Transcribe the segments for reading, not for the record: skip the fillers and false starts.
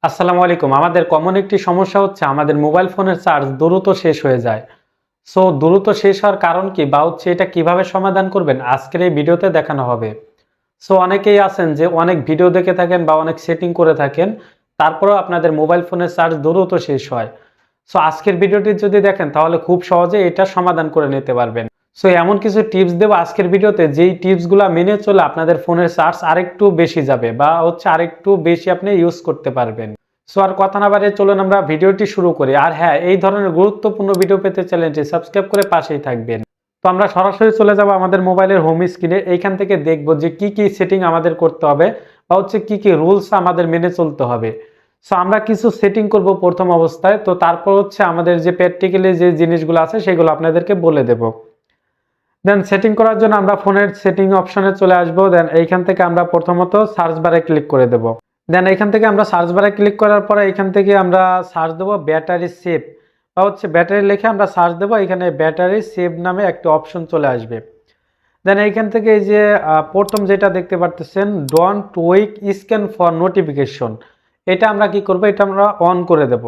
আসসালামু আলাইকুম। আমাদের কমন একটি সমস্যা হচ্ছে আমাদের মোবাইল ফোনের চার্জ দ্রুত শেষ হয়ে যায়। সো দ্রুত শেষ হওয়ার কারণ কি বা হচ্ছে এটা কিভাবে সমাধান করবেন আজকের এই ভিডিওতে দেখানো হবে। সো অনেকেই আছেন যে অনেক ভিডিও দেখে থাকেন বা অনেক সেটিং করে থাকেন, তারপরেও আপনাদের মোবাইল ফোনের চার্জ দ্রুত শেষ হয়। সো আজকের ভিডিওটি যদি দেখেন তাহলে খুব সহজে এটা সমাধান করে নিতে পারবেন। সো এমন কিছু টিপস দেব আজকের ভিডিওতে, যেই টিপসগুলা মেনে চলে আপনাদের ফোনের চার্জ আরেকটু বেশি যাবে বা হচ্ছে আরেকটু বেশি আপনি ইউজ করতে পারবেন। সো আর কথা না বাড়িয়ে চলুন আমরা ভিডিওটি শুরু করি। আর হ্যাঁ, এই ধরনের গুরুত্বপূর্ণ ভিডিও পেতে চ্যানেলটি সাবস্ক্রাইব করে পাশেই থাকবেন। তো আমরা সরাসরি চলে যাব আমাদের মোবাইলের হোম স্ক্রিনে। এইখান থেকে দেখব যে কি কি সেটিং আমাদের করতে হবে বা হচ্ছে কি কি রুলস আমাদের মেনে চলতে হবে। সো আমরা কিছু সেটিং করব প্রথম অবস্থায়, তো তারপর হচ্ছে আমাদের যে প্র্যাকটিক্যালি যে জিনিসগুলো আছে সেগুলো আপনাদেরকে বলে দেব। দেন সেটিং করার জন্য আমরা ফোনের সেটিং অপশনে চলে আসব। দেন এইখান থেকে আমরা প্রথমত সার্চ বারে ক্লিক করে দেব। দেন এখান থেকে আমরা সার্চ বারে ক্লিক করার পরে এখান থেকে আমরা সার্চ দেব ব্যাটারি সেভ বা হচ্ছে ব্যাটারি লিখে আমরা সার্চ দেব। এখানে ব্যাটারি সেভ নামে একটা অপশন চলে আসবে। দেন এইখান থেকে এই যে প্রথম যেটা দেখতে পারতেছেন, ডোন্ট ওয়েক স্ক্যান ফর নোটিফিকেশন, এটা আমরা কি করব, এটা আমরা অন করে দেব।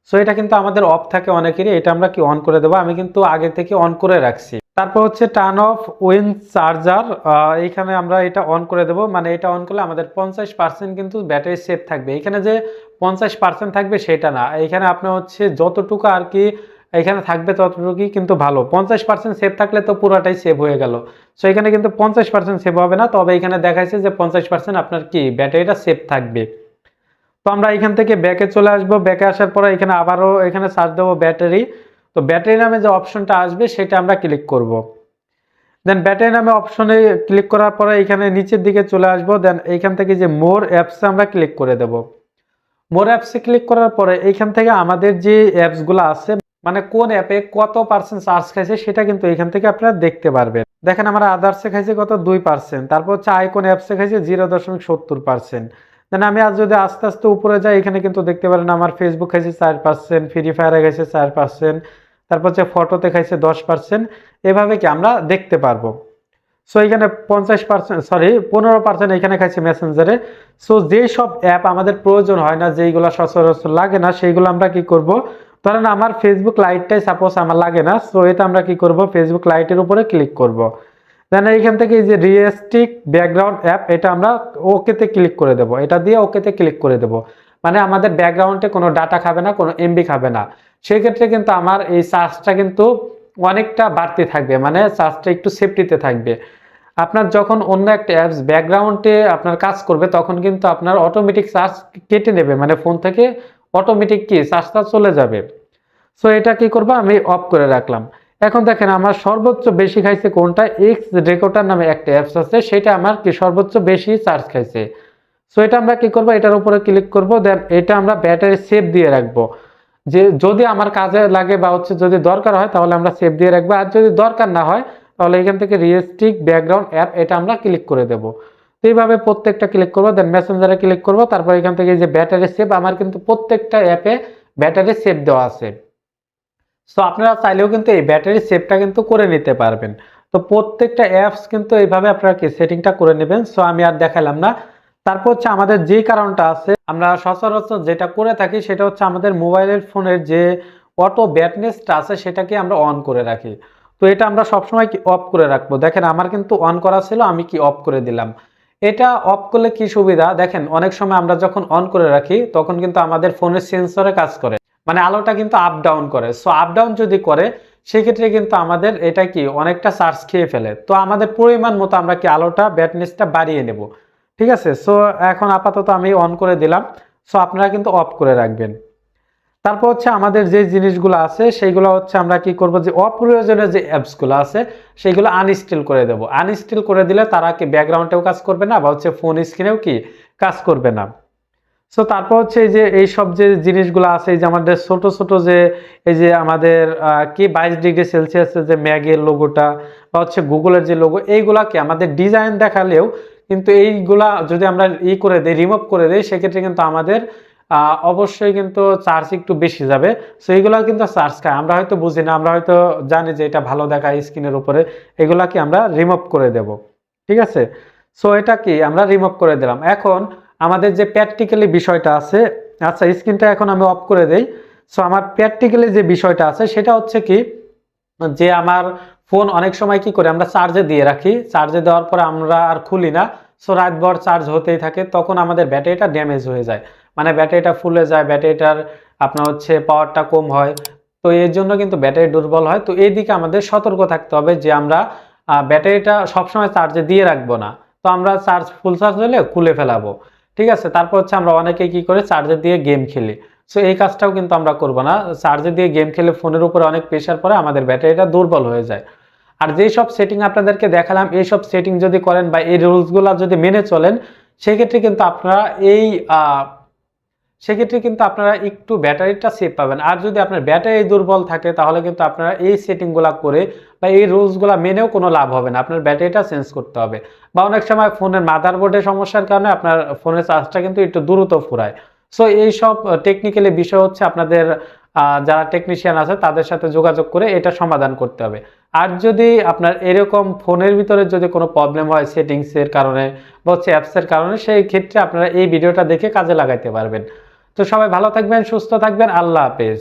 সো এটা কিন্তু আমাদের অফ থাকে অনেকেরই, এটা আমরা কি অন করে দেব। আমি কিন্তু আগে থেকে অন করে রাখছি। তারপর হচ্ছে টার্ন অফ ওয়েন চার্জার, এইখানে আমরা এটা অন করে দেব। মানে এটা অন করলে আমাদের 50% কিন্তু ব্যাটারি সেভ থাকবে। এখানে যে 50% থাকবে সেটা না, এখানে আপনি হচ্ছে যতটুকু আর কি এখানে থাকবে ততটুকুই কিন্তু ভালো। 50% সেভ থাকলে তো পুরোটাই সেভ হয়ে গেল। সো এখানে কিন্তু 50% সেভ হবে না, তবে এখানে দেখাইছে যে 50% আপনার কি ব্যাটারিটা সেভ থাকবে। তো আমরা এখান থেকে ব্যাকে চলে আসব। ব্যাকে আসার পরে এখানে আবারও এখানে সার্চ দেবো ব্যাটারি। তো ব্যাটারি নামে যে অপশনটা আসবে সেটা আমরা ক্লিক করব। দেন ব্যাটারি নামে অপশনে ক্লিক করার পরে এখানে নিচের দিকে চলে আসব। দেন এইখান থেকে যে মোর অ্যাপসে আমরা ক্লিক করে দেব। মোর অ্যাপসে ক্লিক করার পরে এইখান থেকে আমাদের যে অ্যাপসগুলো আছে, মানে কোন অ্যাপে কত পার্সেন্ট চার্জ খাইছে সেটা কিন্তু এখান থেকে আপনারা দেখতে পারবেন। দেখেন আমার আদার্সে খাইছে কত 2%, তারপর হচ্ছে আইকন অ্যাপসে খাইছে 0.70%। দেন আমি আজ যদি আস্তে আস্তে উপরে যাই, এখানে কিন্তু দেখতে পারেন আমার ফেসবুক খাইছে 4%, ফ্রি ফায়ারে খাইছে 4%, তারপর হচ্ছে ফটোতে খাইছে 10%। এভাবে কি আমরা দেখতে পারবো। সো এখানে 50%, সরি 15% এখানে খাইছে মেসেঞ্জারে। সো যেই সব অ্যাপ আমাদের প্রয়োজন হয় না, যেইগুলো সচরাচর লাগে না, সেইগুলো আমরা কি করব, ধরেন আমার ফেসবুক লাইটটাই সাপোজ আমার লাগে না, সো এটা আমরা কি করব, ফেসবুক লাইটের উপরে ক্লিক করব। দেন এইখান থেকে এই যে রিয়েস্টিক ব্যাকগ্রাউন্ড অ্যাপ, এটা আমরা ওকেতে ক্লিক করে দেব। এটা দিয়ে ওকেতে ক্লিক করে দেব, মানে আমাদের ব্যাকগ্রাউন্ডে কোনো ডাটা খাবে না, কোনো এমবি খাবে না। সেই ক্ষেত্রে কিন্তু আমার এই চার্জটা কিন্তু অনেকটা বাড়তি থাকবে, মানে চার্জটা একটু সেফটিতে থাকবে। আপনার যখন অন্য একটা অ্যাপস ব্যাকগ্রাউন্ডে আপনার কাজ করবে তখন কিন্তু আপনার অটোমেটিক চার্জ কেটে নেবে, মানে ফোন থেকে অটোমেটিক কি চার্জটা চলে যাবে। সো এটা কি করবো, আমি অফ করে রাখলাম। এখন দেখেন আমার সর্বোচ্চ বেশি খাইছে কোনটা, এক্স রেকর্ডার নামে একটা অ্যাপস আছে, সেটা আমার কি সর্বোচ্চ বেশি চার্জ খাইছে। সো এটা আমরা কি করবো, এটার উপরে ক্লিক করব। দেন এটা আমরা ব্যাটারি সেভ দিয়ে রাখবো, যে যদি আমার কাজে লাগে বা হচ্ছে যদি দরকার হয় তাহলে আমরা সেভ দিয়ে রাখবো। আর যদি দরকার না হয় তাহলে এখান থেকে রিয়েস্টিক ব্যাকগ্রাউন্ড অ্যাপ, এটা আমরা ক্লিক করে দেব। তো এইভাবে প্রত্যেকটা ক্লিক করবো। দেন মেসেঞ্জারে ক্লিক করবো। তারপর এখান থেকে যে ব্যাটারি সেভ, আমার কিন্তু প্রত্যেকটা অ্যাপে ব্যাটারি সেভ দেওয়া আছে। সো আপনারা চাইলেও কিন্তু এই ব্যাটারি সেভটা কিন্তু করে নিতে পারবেন। তো প্রত্যেকটা অ্যাপস কিন্তু এইভাবে আপনারা কি সেটিংটা করে নেবেন। সো আমি আর দেখালাম না। তারপর হচ্ছে আমাদের যে কারণটা আছে, আমরা সচরাচর যেটা করে থাকি সেটা হচ্ছে আমাদের মোবাইলের ফোনের যে অটো ব্রাইটনেসটা আছে সেটাকে আমরা অন করে রাখি। তো এটা আমরা সবসময় কি অফ করে রাখবো। দেখেন আমার কিন্তু অন করা ছিল, আমি কি অফ করে দিলাম। এটা অফ করলে কি সুবিধা, দেখেন অনেক সময় আমরা যখন অন করে রাখি তখন কিন্তু আমাদের ফোনের সেন্সরে কাজ করে, মানে আলোটা কিন্তু আপ ডাউন করে। সো আপ ডাউন যদি করে সেক্ষেত্রে কিন্তু আমাদের এটা কি অনেকটা চার্জ খেয়ে ফেলে। তো আমাদের পরিমাণ মতো আমরা কি আলোটা ব্রাইটনেসটা বাড়িয়ে নেব। ঠিক আছে, সো এখন আপাতত আমি অন করে দিলাম। সো আপনারা কিন্তু অফ করে রাখবেন। তারপর হচ্ছে আমাদের যে জিনিসগুলো আছে সেইগুলো হচ্ছে আমরা কি করব, যে অপ্রয়োজনীয় যে অ্যাপসগুলো আছে সেইগুলো আনইনস্টল করে দেব। আনইনস্টল করে দিলে তারা কি ব্যাকগ্রাউন্ডেও কাজ করবে না বা হচ্ছে ফোন স্ক্রিনেও কি কাজ করবে না। সো তারপর হচ্ছে এই যে এইসব যে জিনিসগুলো আছে, এই যে আমাদের ছোট ছোট যে এই যে আমাদের কি 22°C যে ম্যাগের লোগোটা বা হচ্ছে গুগলের যে লোগো, এইগুলাকে আমাদের ডিজাইন দেখালেও কিন্তু এইগুলা যদি আমরা করে দেই, রিমুভ করে দেই, সেক্ষেত্রে কিন্তু আমাদের অবশ্যই কিন্তু চার্জ একটু বেশি যাবে। সো এইগুলা কিন্তু চার্জ খায়, আমরা হয়তো বুঝি না, আমরা হয়তো জানি যে এটা ভালো দেখায় স্ক্রিনের উপরে, এগুলাকে আমরা রিমুভ করে দেব। ঠিক আছে, সো এটা কি আমরা রিমুভ করে দিলাম। এখন আমাদের যে প্র্যাকটিক্যালি বিষয়টা আছে, আচ্ছা, স্ক্রিনটা এখন আমি অফ করে দেই। সো আমার প্র্যাকটিক্যালি যে বিষয়টা আছে সেটা হচ্ছে কি, যে আমার ফোন অনেক সময় কি করে আমরা চার্জে দিয়ে রাখি, চার্জে দেওয়ার পরে আমরা আর খুলি না। সো রাতভর চার্জ হতেই থাকে, তখন আমাদের ব্যাটারিটা ড্যামেজ হয়ে যায়, মানে ব্যাটারিটা ফুলে যায়, ব্যাটারিটার আপনার হচ্ছে পাওয়ারটা কম হয়। তো এর জন্য কিন্তু ব্যাটারি দুর্বল হয়। তো এই দিকে আমাদের সতর্ক থাকতে হবে যে আমরা ব্যাটারিটা সবসময় চার্জে দিয়ে রাখবো না। তো আমরা ফুল চার্জ হলে খুলে ফেলাবো, ঠিক আছে। তারপর হচ্ছে আমরা অনেকে কি করে চার্জে দিয়ে গেম খেলি। সো এই কাজটাও কিন্তু আমরা করব না। চার্জে দিয়ে গেম খেলে ফোনের উপরে অনেক প্রেশার পড়ে, আমাদের ব্যাটারিটা দুর্বল হয়ে যায়। আর যেই সব সেটিং আপনাদেরকে দেখালাম, এই সব সেটিং যদি করেন বা এই রুলসগুলো যদি মেনে চলেন, সেক্ষেত্রে কিন্তু আপনারা সেক্ষেত্রে কিন্তু আপনারা একটু ব্যাটারিটা সেভ পাবেন। আর যদি আপনার ব্যাটারি দুর্বল থাকে তাহলে কিন্তু আপনারা এই সেটিংগুলো করে বা এই রুলসগুলো মেনেও কোনো লাভ হবে না, আপনার ব্যাটারিটা চেঞ্জ করতে হবে। বা অনেক সময় ফোনের মাদারবোর্ডের সমস্যার কারণে আপনার ফোনের চার্জটা কিন্তু একটু দ্রুত ফুরায়। সো এইসব টেকনিক্যালি বিষয় হচ্ছে আপনাদের যারা টেকনিশিয়ান আছে তাদের সাথে যোগাযোগ করে এটা সমাধান করতে হবে। আর যদি আপনার এরকম ফোনের ভিতরে যদি কোনো প্রবলেম হয় সেটিংসের কারণে বা হচ্ছে অ্যাপসের কারণে, সেই ক্ষেত্রে আপনারা এই ভিডিওটা দেখে কাজে লাগাইতে পারবেন। তো সবাই ভালো থাকবেন, সুস্থ থাকবেন, আল্লাহ হাফেজ।